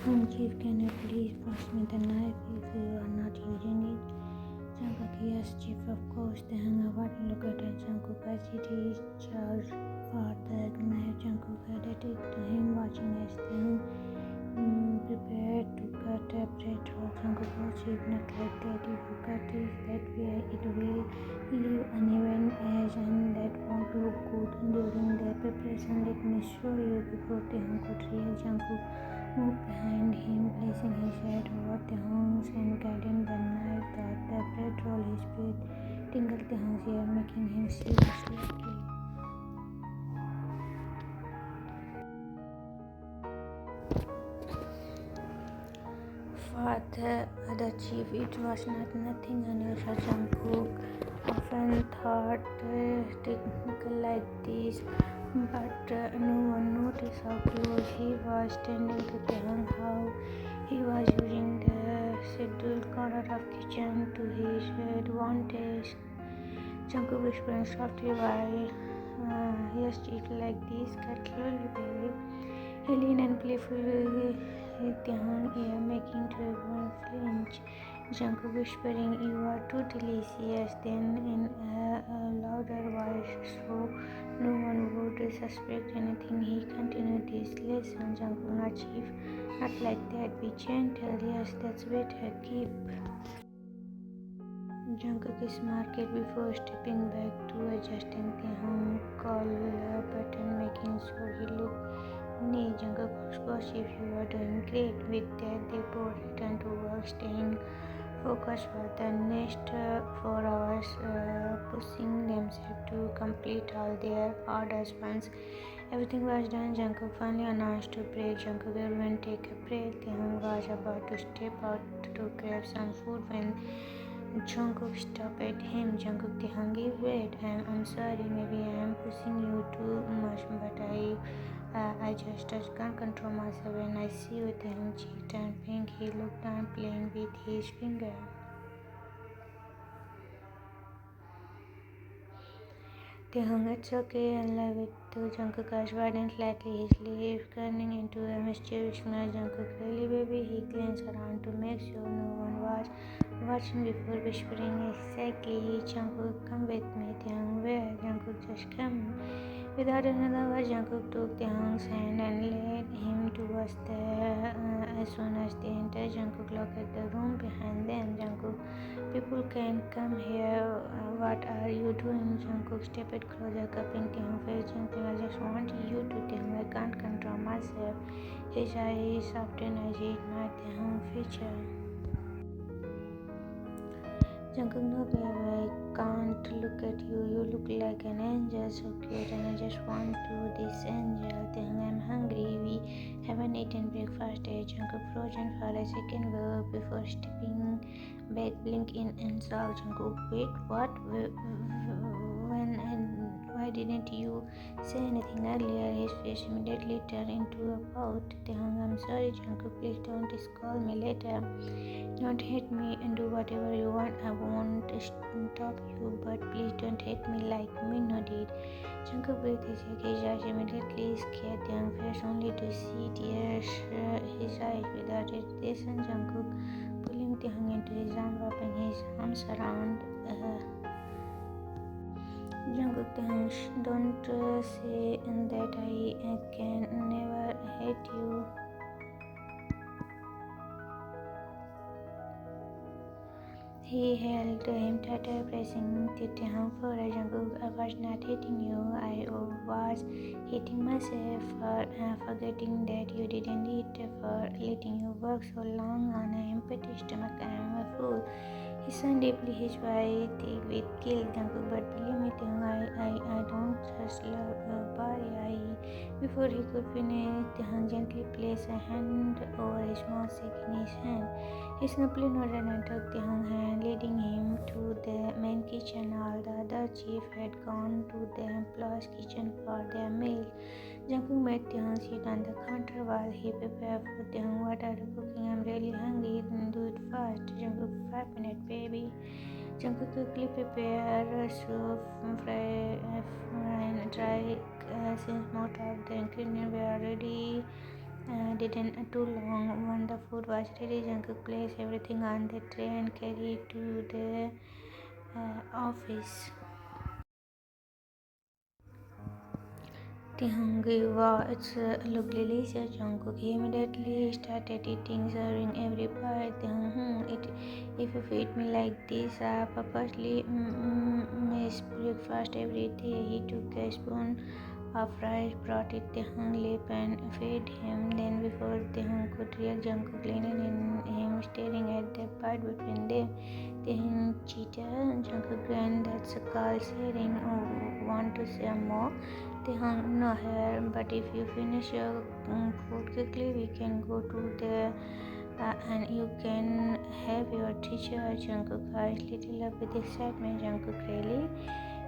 Chief, can you please pass me the knife if you are not using it? Jungkook, yes, Chief, of course. What look at it, Jungkook as it is charged for the knife. Jungkook handed it to him, watching as prepared to cut a bread roll. Jungkook, oh Chief, not like that. If you cut it that way, it will leave uneven edge and that won't look good during the preparation. Let me show you. Before Taehoon could react, Jungkook moved behind him, placing his head over Taehoon's and guiding the knife that the bread roll. His breath tingled Taehoon's ear, making him see slightly. For the other chief, it was nothing unusual. Jungkook often thought technical like this, but no one noticed how close he was standing to Taehoon, how he was using the scheduled corner of kitchen to his advantage. Jungkook whispering softly while yes, chief, like this, cut slowly, baby. He leaned and playfully hit Taehoon's ear, making everyone flinch. Jungkook whispering, "You are too delicious," then in a louder voice so no one would suspect anything. He continued this lesson. Jungkook, not chief, not like that. Be gentle. Yes, that's better. Keep. Jungkook smirked before stepping back to adjusting Taehoon's collar button, making sure he looked neat. Jungkook, of course, if you are doing great. With that, they both returned to work, staying focused for the next 4 hours, pushing themselves to complete all their orders. Once everything was done, Jungkook finally announced to break. Jungkook, everyone take a break. Taehoon was about to step out to grab some food when Jungkook stopped at him. Jungkook, Taehoon, wait. I'm sorry. Maybe I am pushing you too much, but I just can't control myself when I see you. Taehoon cheek turned pink. He looked down, playing with his finger. Taehoon, it's okay. I love it too. Jungkook eyes widened slightly, his lips turning into a mischievous smile. Jungkook, really, baby? He glanced around to make sure no one was watching before whispering, exactly. Jungkook, come with me. Taehoon, where? Jungkook, just come. Without another word, Jungkook took Taehoon's hand and led him towards as soon as they entered, Jungkook locked the room behind them. Jungkook, people can come here. What are you doing? Jungkook stepped closer, cupping Taehoon's face gently. I just want you to tell me. I can't control myself. His eyes softened as he admired Taehoon's feature. Jungkook, no baby, I can't look at you. You look like an angel, so cute, and I just want to this angel. Taehoon, I'm hungry. We haven't eaten breakfast yet. Jungkook frozen for a second before stepping back, blink in shock. Jungkook, wait, what? When and why didn't you say anything earlier? His face immediately turned into a pout. Taehoon, I'm sorry, Jungkook, please don't scold me later. Don't hate me and do whatever you want. I won't stop you, but please don't hate me like Minno did. Jungkook breathed his eyes immediately scared Taehoon's face only to see tears his eyes. Without hesitation, Jungkook pulling Taehoon into his arms, wrapping his arms around Jungkook, Taehoon, don't say that. I can never hate you. He held him tighter, pressing Taehoon's forehead. Jungkook, I was not hating you. I was hating myself for forgetting that you didn't eat, for letting you work so long on an empty stomach. I am a fool. He sank deeply, his voice thick with guilt. Jungkook, but believe me, Taehoon, I don't just love your body. Before he could finish, Taehoon gently placed a hand over his mouth, shaking his hand. He simply nodded and took Taehoon's hand, leading him to the main kitchen. All the other chiefs had gone to the employees' kitchen for their meals. Jungkook made Taehoon sit on the counter while he prepared food. Taehoon, what are you cooking? I'm really hungry. Then do it fast. Jungkook, 5 minutes, baby. Jungkook quickly prepared soup, fry and dry since most of the ingredients were already didn't too long. When the food was ready, Jungkook placed everything on the tray and carried it to the office. Hungry, wow, it's look delicious, Jungkook. He immediately started eating, serving every bite. If you feed me like this, I purposely miss breakfast every day. He took a spoon of rice, brought it to lip and fed him. Then before could react, Jungkook leaned in him, staring at the bite between them. Cheater, Jungkook grinned. That's a call sharing. Oh, want to say more? No hair, but if you finish your food quickly, we can go to the and you can have your teacher. Jungkook eyes lit up with excitement. Jungkook really?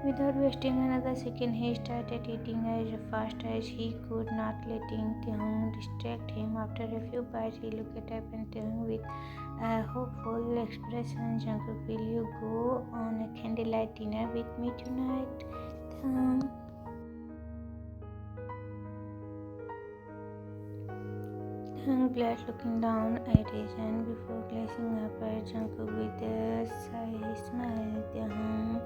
Without wasting another second, he started eating as fast as he could, not letting Taehyung distract him. After a few bites, he looked up and Taehyung with a hopeful expression. Jungkook, will you go on a candlelight dinner with me tonight? Taehyung. Glad looking down at his hand before glancing up at Jungkook with a shy smile.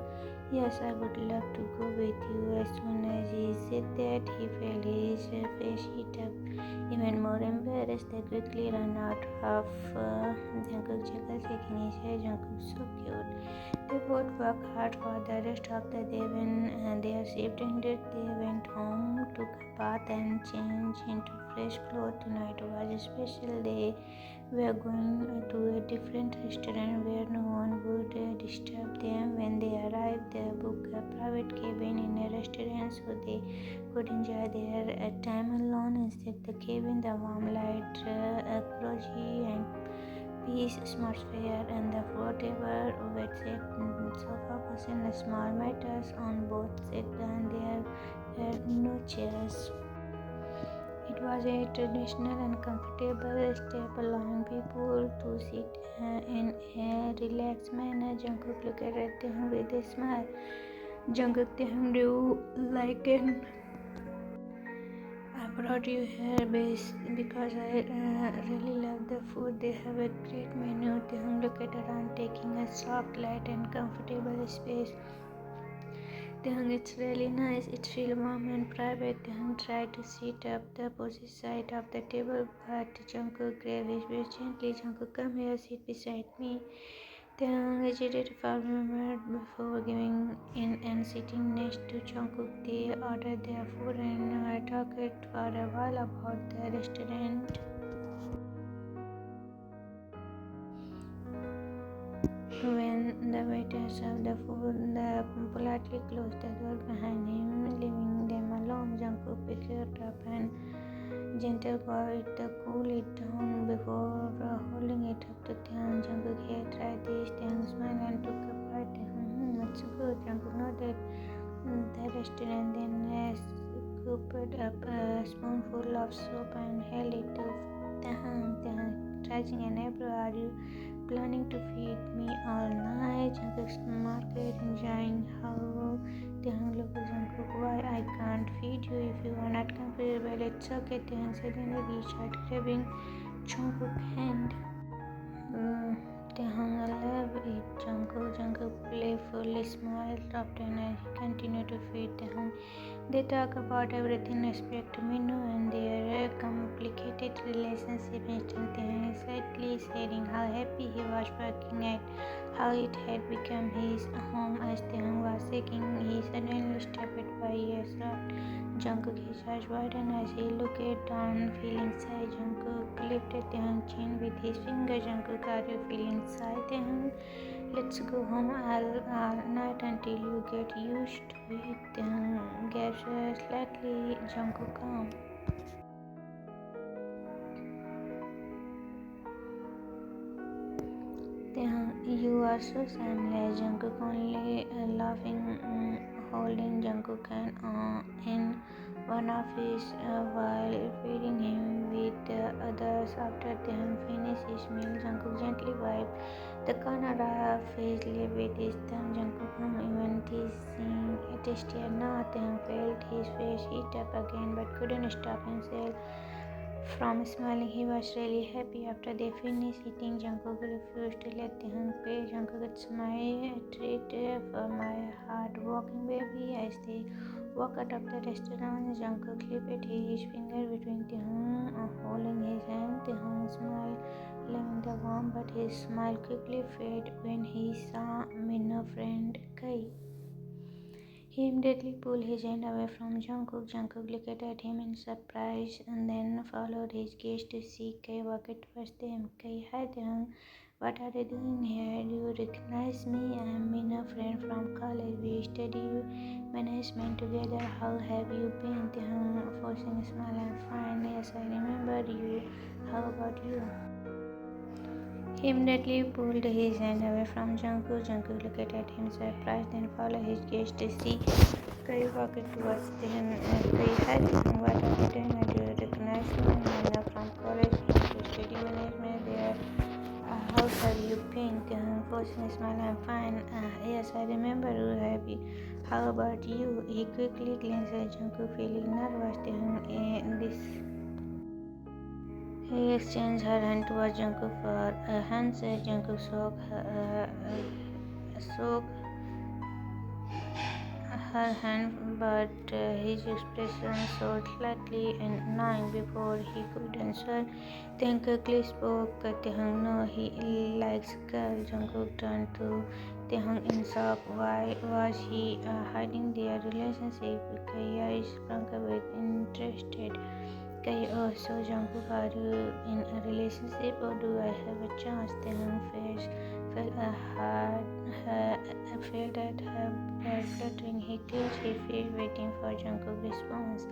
Yes, I would love to go with you. As soon as he said that, he felt his face heat up. Even more embarrassed, they quickly ran out of Jungkook chuckled, shaking his head. Jungkook, so cute. They both worked hard for the rest of the day. When their shift ended, they went home, took a bath, and changed into fresh clothes. Tonight was a special day. We are going to a different restaurant where no one would disturb them. When they arrived, they booked a private cabin in a restaurant so they could enjoy their time alone. Instead, the cabin, the warm light, cozy and peace atmosphere, and the floor table, bedsheet, sofa cushion, small matters on both sides, and there were no chairs. It was a traditional and comfortable step, allowing people to sit in a relaxed manner. Jungkook looked at them with a smile. Jungkook, do you like it? I brought you here because I really love the food. They have a great menu. They looked around, taking a soft, light, and comfortable space. It's really nice. It feels warm and private. Tried to sit up the opposite side of the table, but Jungkook grabbed his waist gently. Jungkook, come here, sit beside me. Taehyung hesitated for a moment before giving in and sitting next to Jungkook. They ordered their food and talked for a while about the restaurant. When the waiter served the food, they politely closed the door behind him, leaving them alone. Jungkook picked it up and gentle cool it down before holding it up to Taehyung. Jungkook, here, try this. Taehyung smiled and took a bite. It's good. Jungkook nodded. The restaurant then scooped up a spoonful of soup and held it to Taehyung, raising an eyebrow. Are you planning to feed me all night? Jungkook smirked, enjoying how Taehyung looked at Jungkook. Why I can't feed you if you are not comfortable? It's okay. Taehyung suddenly reached out, grabbing Jungkook's hand. Taehyung loved it. Jungkook playfully smiled often as he continued to feed Taehyung. They talk about everything except menu and their complicated relationship. Instantly, slightly saying how happy he was working at how it had become his home. As Taehyung was shaking, he suddenly stepped by a soft Jungkook. His eyes widened as he looked down, feeling shy. Jungkook lifted Taehyung's chin with his finger. Jungkook, are you feeling shy, Taehyung? Let's go home all night until you get used to it. Gasped slightly. Jungkook calm. You are so shameless. Jungkook only laughing, holding Jungkook in one of his while feeding him with the others. After Taehyung finished his meal, Jungkook gently wiped the corner of his lip with his thumb. Jungkook even teasing a tastier now. Taehyung felt his face heat up again but couldn't stop himself From smiling, he was really happy. After they finished eating, Jungkook refused to let Taehyung pay. Jungkook, it's my treat for my hard-working baby. As they walked out of the restaurant, Jungkook slipped his finger between Taehyung, holding his hand. Taehyung smiled, loving the warmth, but his smile quickly faded when he saw Minho's friend Kai. He immediately pulled his hand away from Jungkook. Jungkook looked at him in surprise and then followed his gaze to see Kai walk towards them. Kai, hi Taehyung, what are you doing here? Do you recognize me? I am Mina, friend from college. We study management together. How have you been? Taehyung, forcing a smile. I'm fine. Yes, I remember you. How about you? He immediately pulled his hand away from Jungkook. Jungkook looked at him surprised, then followed his gaze to see Kai walk towards him. Kai, hi Taehyung, what are you doing? Do you recognize me? I'm Mina from college. We study management there. How have you been? Taehyung, forcing a smile. I'm fine. Yes, I remember you. Happy. How about you? He quickly glanced at Jungkook, feeling nervous. Taehyung, this. He exchanged her hand towards Jungkook for a handshake. Jungkook shook her hand, but his expression showed slightly annoying before he could answer. Then quickly spoke. Taehyung, no, he likes girl. Jungkook turned to Taehyung in shock. Why was he hiding their relationship? Kaya sprung with interested. Kai, oh, so Jungkook, are you in a relationship or do I have a chance? Taehyung face felt at her blood fluttering. He clenched his fist, waiting for Jungkook's response.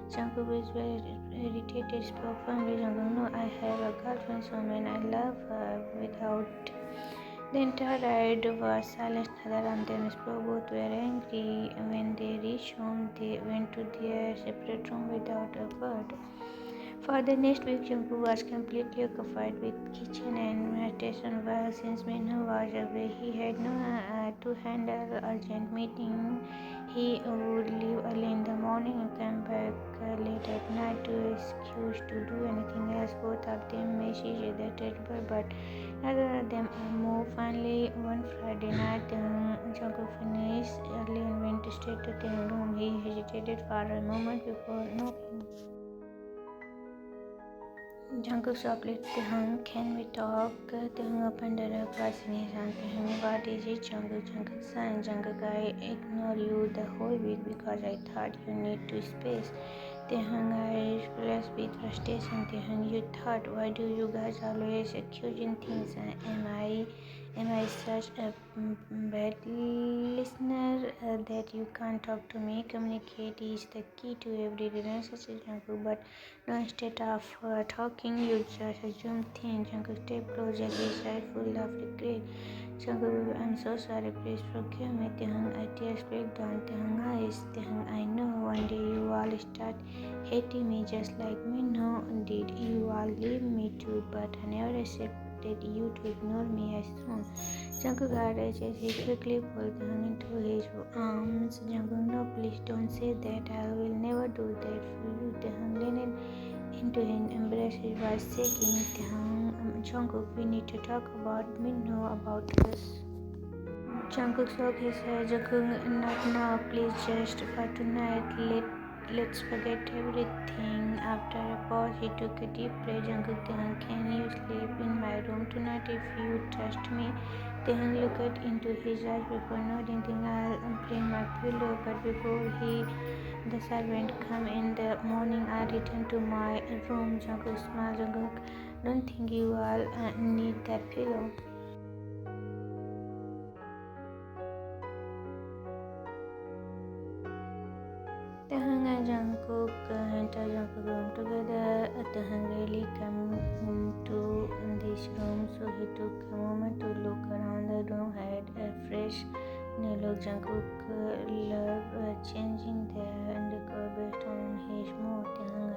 Jungkook was very irritated, spoke firmly. Jungkook, no, I have a girlfriend, Somin. I love her. Without the entire ride was silent. Neither of them spoke. Both were angry. When they reached home, they went to their separate room without a word. For the next week, Jungkook was completely occupied with kitchen and meditation while since Minho was away, he had no to handle urgent meeting. He would leave early in the morning and come back late at night to excuse to do anything else. Both of them missed each other terrible, but neither of them moved. Finally, one Friday night, Jungkook finished early and went straight to their room. He hesitated for a moment before knocking. Jungkook softly, Taehyung, can we talk? Taehyung opened the door, crossing his arms. Taehyung, what is it, Jungkook? Jungkook son, Jungkook, I ignored you the whole week because I thought you need to space. Taehyung, I flushed with frustration. Taehyung, you thought, why do you guys always accusing things? Am I such a bad listener that you can't talk to me? Communicate is the key to every relationship, Jungkook, but no, instead of talking, you just assume things. Jungkook stepped closer, his eyes full of regret. Jungkook, I'm so sorry, please forgive me. Taehyung, I tears break down. Taehyung eyes. Taehyung, I know one day you all start hating me just like me. No, did you all leave me too? But I never accepted you to ignore me as soon. Jungkook got as he quickly pulled Taehyung into his arms. Jungkook, no, please don't say that. I will never do that for you. Taehyung leaned into him, embraced his voice shaking. Jungkook, we need to talk about Minho, about us. Jungkook shook his head. Jungkook, not now, please, just for tonight. Let's forget everything. After a pause, he took a deep breath. Jungkook, Taehyung, can you sleep in my room tonight if you trust me? Taehyung looked into his eyes before nodding. I'll bring my pillow, but before the servant come in the morning, I return to my room. Jungkook smiled. Jungkook, don't think you all need that pillow. Taehyung and Jungkook enter Jungkook's room together. Taehyung rarely come to this room, so he took a moment to look around. The room had a fresh new look. Jungkook loved changing the decor based on his mood. Taehyung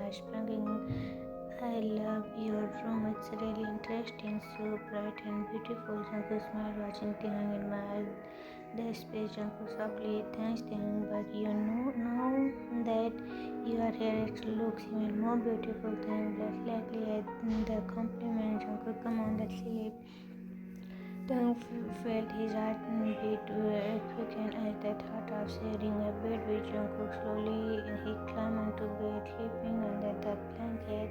I love your room. It's really interesting, so bright and beautiful. Jungkook smiled, watching Taehyung admire the space. Jungkook softly thanks Taehyung, but you know now that you are here, it looks even more beautiful. Taehyung blushed slightly at the compliment. Jungkook, come on, let's sleep. Taehyung felt his heartbeat quicken at the thought of sharing a bed with Jungkook. Slowly, he climbed onto bed, sleeping under the blanket.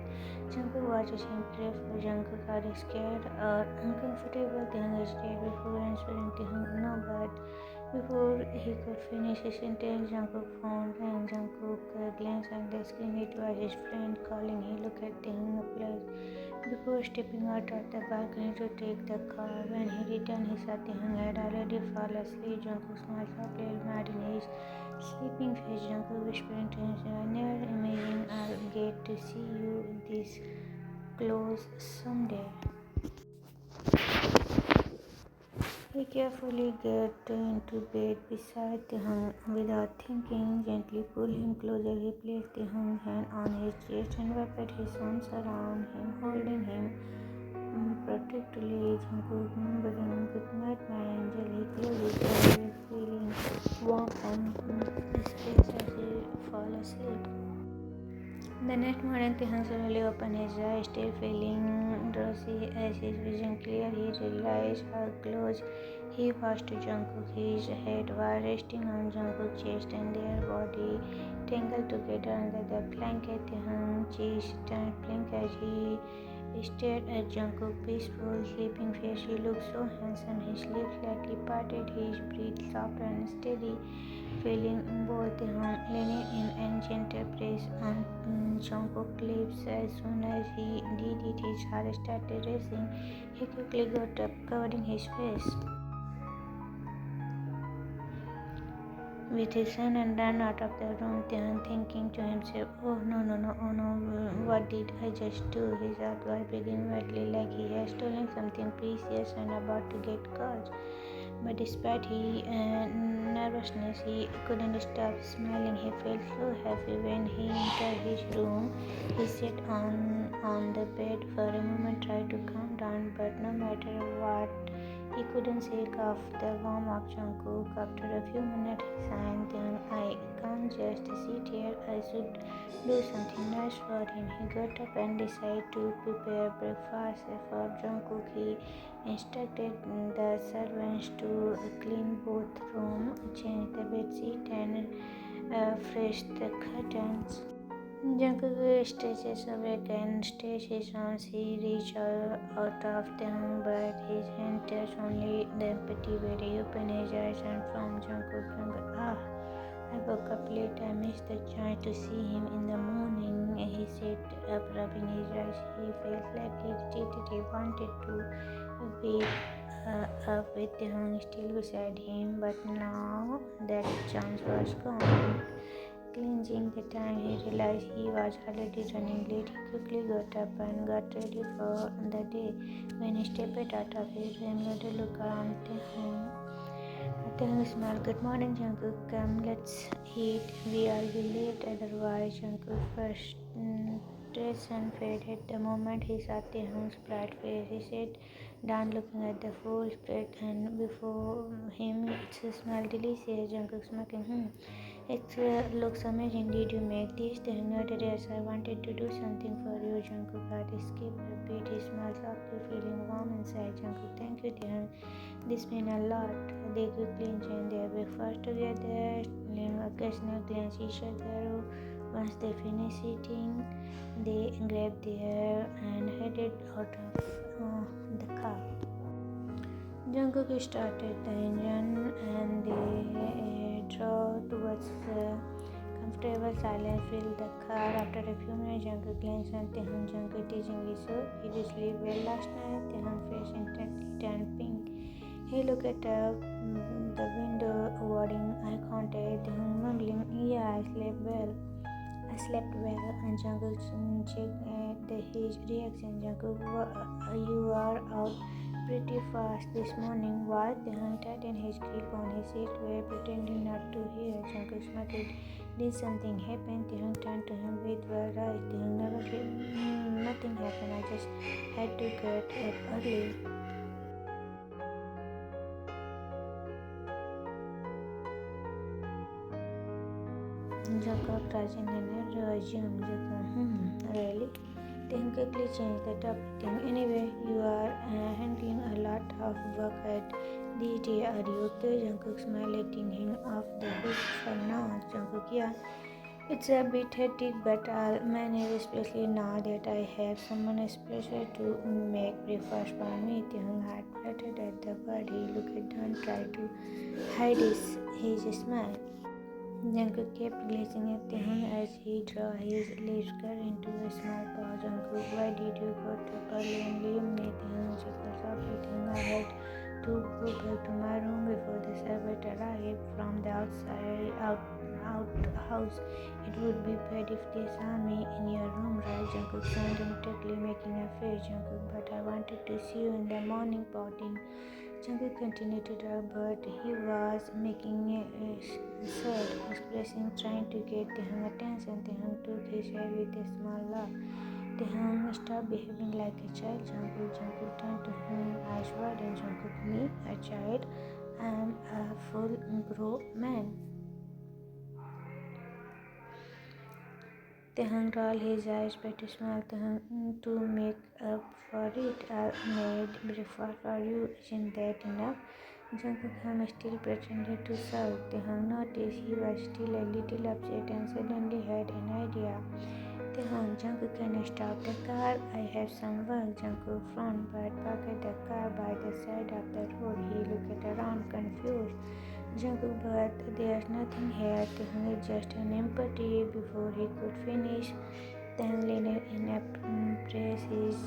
Jungkook watches him pray for Jungkook. Are you scared or uncomfortable? Taehyung hesitated before answering. Taehyung, no, but before he could finish his sentence, Jungkook's phone rang. Jungkook glanced at the screen. It was his friend calling. He looked at Taehyung before stepping out of the balcony to take the call. When he returned, he saw Taehyung had already fallen asleep. Jungkook smiled softly, admiring his sleeping face. Jungkook whispering to himself, I never imagined I'll get to see you this close someday. He carefully got into bed beside Taehyung. Without thinking, gently pulled him closer. He placed Taehyung's hand on his chest and wrapped his arms around him, holding him protectively. Jungkook began, good night, my angel. He closed his eyes, feeling warm and space as he fell asleep. The next morning, Taehyung slowly opened his eyes, still feeling drowsy. As his vision cleared, he realized how close he was to Jungkook. His head was resting on Jungkook's chest and their body tangled together under the blanket. Taehyung's cheeks turned pink as he stared at Jungkook's peaceful, sleeping face. He looked so handsome, his lips slightly parted, his breath soft and steady. Feeling both Taehyung leaning in and gentle press on Jungkook's lips. As soon as he did it, his heart started racing. He quickly got up, covering his face with his hand and ran out of the room. Taehyung thinking to himself, oh no, what did I just do? His heart was beating wildly like he had stolen something precious and about to get caught. But despite his nervousness, he couldn't stop smiling. He felt so happy when he entered his room. He sat on the bed for a moment, tried to calm down, but no matter what, he couldn't shake off the warmth of Jungkook. After a few minutes, he sighed, then I can't just sit here. I should do something nice for him. He got up and decided to prepare breakfast for Jungkook. He instructed the servants to clean both rooms, change the bedsheet, and fresh the curtains. Jungkook stretches awake and stretched his arms. He reached out of them, but his hand touched only the empty bed. He opened his eyes and found Jungkook. I woke up late. I missed the chance to see him in the morning. He sat up, rubbing his eyes. He felt slightly irritated. He wanted to wake up with Taehyung still beside him, but now that chance was gone. Cleansing the time, he realized he was already running late. He quickly got up and got ready for the day. When he stepped out of his room, he had a look around Taehyung. Taehyung smiled. Good morning, Jungkook. Come, let's eat. We are late otherwise. Jungkook's frustration faded the moment he saw Taehyung's bright face. He sat down looking at the full plate and before him it smelled delicious. Jungkook smirking. It looks amazing. Did you make this? Taehyung nodded. Yes, I wanted to do something for you. Jungkook heart skipped a beat. He smiled softly, feeling warm inside. Jungkook, thank you, Taehyung. This meant a lot. They quickly enjoyed their breakfast together, stealing occasional glance at each other. Once they finished eating, they grabbed their and headed out of the car. Jungkook started the engine and they drove towards the comfortable silence filled the car. After a few minutes, Jungkook glanced at Taehyung. Jungkook teasingly, so did you sleep well last night? Taehyung's face instantly turned pink. He looked at the window, avoiding eye contact. Taehyung mumbling, yeah, I slept well. And Jungkook checked his reaction. Jungkook, you are out pretty fast this morning. What? Taehyung tightened his grip on his seat, while pretending not to hear. Jungkook smiled. Did something happen? Taehyung turned to him with wide eyes. Taehyung, nothing happened. I just had to get up early. Jungkook smiled. Taehyung, you are out pretty fast this morning. What? Taehyung tightened his grip on his seat, while pretending not to hear. Jungkook smiled. Did something happen? I just had to get up early. Jungkook rising and resumed. Really? Then quickly change the topic. Anyway, you are handling a lot of work at these days. Are you okay? Jungkook smiled, letting him off the hook for now. Jungkook, yeah. It's a bit hectic, but I'll manage, especially now that I have someone special to make breakfast for me. Taehyung had fluttered at the word. He looked down, tried to hide his smile. Jungkook kept gazing at Taehyung as he drew his lips into a small pause. Jungkook, why did you go to early and leave me? Taehyung chuckled softly. Taehyung, I had to go back to my room before the servant arrived from the outhouse. It would be bad if they saw me in your room, right? Jungkook said immediately, making a face. Jungkook, but I wanted to see you in the morning, pouting. Jungkook continued to talk, but he was making a sad expression, trying to get Taehyung's attention. Taehyung took his head with a small laugh. Taehyung, stop behaving like a child. Jungkook turned to him, eyes wide, and Jungkook, me, a child? I am a full-grown man. Taehyung rolled his eyes back to smile. Taehyung, to make up for it, I made breakfast for you. Isn't that enough? Jungkook still pretended to sulk. Taehyung noticed he was still a little upset and suddenly had an idea. Taehyung, Jungkook, can you stop the car? I have some work. Jungkook frowned but parked the car by the side of the road. He looked around confused. Jungkook, but there's nothing here. Taehyung is just an empty. Before he could finish, Taehyung leaned in and pressed his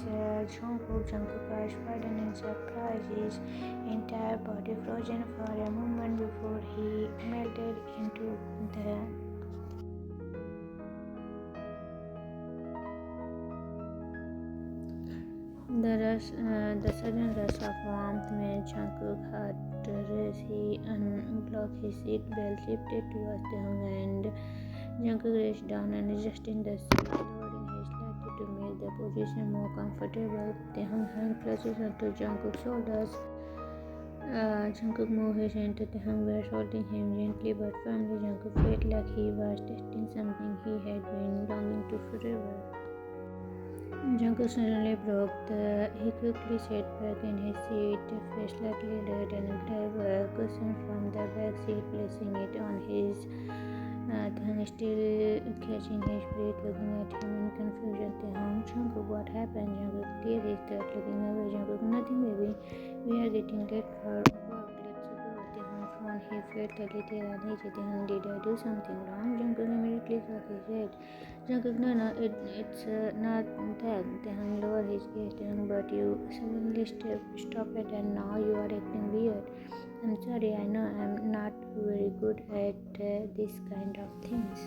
Jungkook. Jungkook was sudden in surprise, his entire body frozen for a moment before he melted into the sudden rush of warmth made Jungkook's heart race. He unblocked his seat belt, shifted towards Taehyung, and Jungkook reached down and adjusted the seat, lowering his slightly to make the position more comfortable. Taehyung's hand clutches onto Jungkook's shoulders. Jungkook moved his hand to Taehyung, was holding him gently but firmly. Jungkook felt like he was testing something he had been longing to forever. Jungkook suddenly broke. He quickly sat back in his seat, face slightly red, and grabbed a cushion from the back seat, placing it on his Taehyung still catching his breath, looking at him in confusion. Taehyung, Jungkook, what happened? Jungkook cleared his throat, looking away. Jungkook, nothing, baby. We are getting late for work. Let's go. Taehyung frowned. He felt a little uneasy. Taehyung, did I do something wrong? Jungkook immediately shook his head. Jungkook, no, it's not that. Taehyung lowered his gaze. Taehyung, but you suddenly stopped it and now you are acting weird. I'm sorry, I know I'm not very good at this kind of things.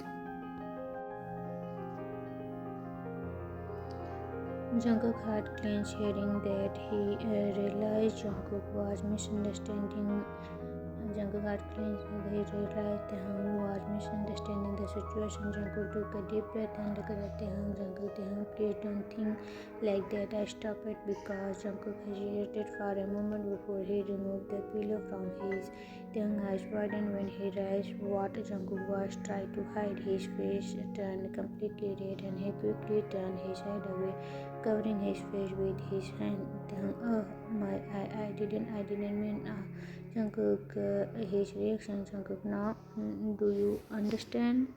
Jungkook's heart clenched, hearing that. He realized Jungkook was misunderstanding. Jungkook heart clenched as he realized Taehyung was misunderstanding the situation. Jungkook took a deep breath and looked at Taehyung. Taehyung, please don't think like that. I stopped it because Jungkook hesitated for a moment before he removed the pillow from his. Taehyung's eyes widened when he realized what Jungkook was trying to hide. His face turned completely red and he quickly turned his head away, covering his face with his hand. Taehyung, oh my, I didn't mean. Jungkook, his reaction. Jungkook, now do you understand?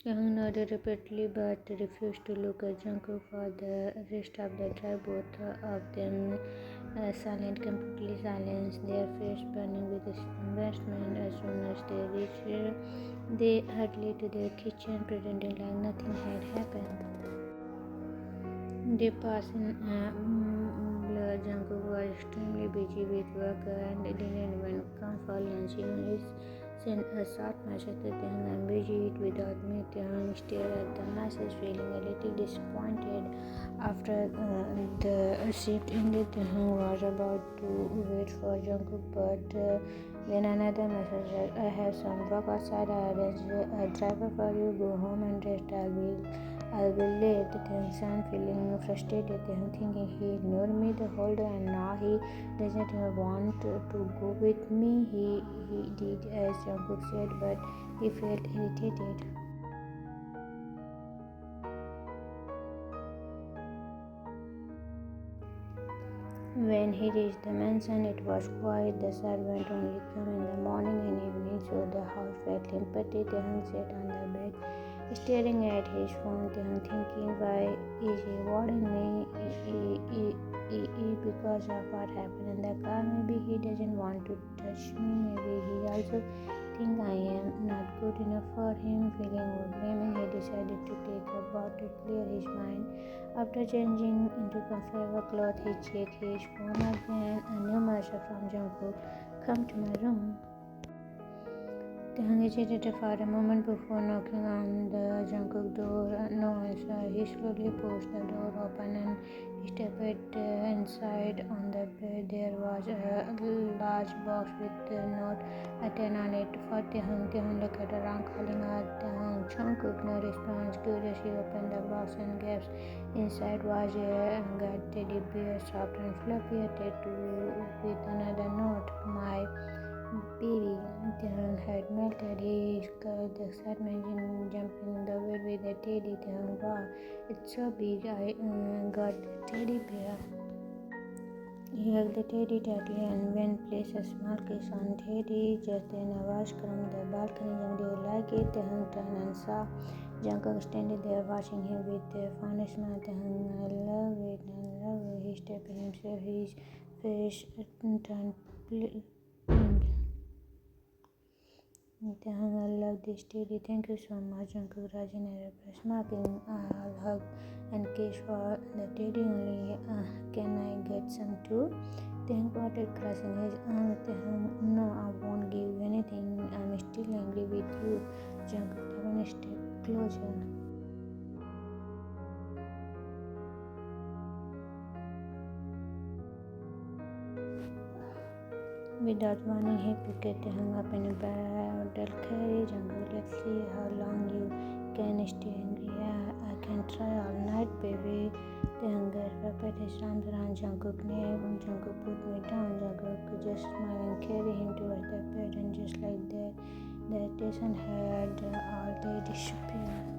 Taehyung nodded repeatedly but refused to look at Jungkook for the rest of the drive. Both of them silent, completely silent, their face burning with embarrassment. As soon as they reached, they hurried to their kitchen, pretending like nothing had happened. They passed in blur. Jungkook was extremely busy with work and didn't even come for lunch. He sent a short message to Taehyung, I'm busy, eat without me. Taehyung stared at the message, feeling a little disappointed. After the shift ended, Taehyung was about to wait for Jungkook, but then another message said, I have some work outside. I arranged a driver for you. Go home and rest. I'll be late. Sun feeling frustrated, thinking he ignored me the whole day and now he doesn't even want to go with me. He did as Jungkook said, but he felt irritated. When he reached the mansion, it was quiet. The servant only came in the morning and evening, so the house felt empty. Taehyung sat on the bed, staring at his phone, thinking, why is he avoiding me? Because of what happened in the car. Maybe he doesn't want to touch me. Maybe he also think I am not good enough for him. Feeling overwhelming, he decided to take a bath to clear his mind. After changing into comfortable clothes, he checked his phone again. A new message from Jungkook. Come to my room. Taehyung hesitated for a moment before knocking on the Jungkook door. No answer. He slowly pushed the door open and stepped inside. On the bed there was a large box with a note written on it for Taehyung. Taehyung looked around, calling out Taehyung. Jungkook, no response. Curious, he opened the box and gasped. Inside was a teddy bear, soft and fluffy, tattooed with another note. My baby. Taehyung had melted. He scared the excitement in jumping in the bed with the teddy. Taehyung, wow, it's so big. I got the teddy bear. He hugged the teddy tightly and went placed a small kiss on Teddy. Just then a voice from the balcony. Young, do you like it? Taehyung turned and saw Jungkook standing there watching him with a fond smile. Taehyung, I love it. He stepped himself. His face turned pink. Taehyung, I love this teddy. Thank you so much. Jungkook Rajin Aeropress marking. I'll hug and kiss for the teddy only. Can I get some too? Taehyung wanted crossing his arms. Taehyung, no, I won't give you anything. I'm still angry with you. Jungkook took one step closer. Without warning, he picked Taehyung up in a bottle carriage. Jungkook, let's see how long you can stay angry. I can try all night, baby. Taehyung wrapped his arms around Jungkook's neck. Jungkook, put me down. Jungkook just smiled and carried him towards the bed, and just like that, the tension had all day disappeared.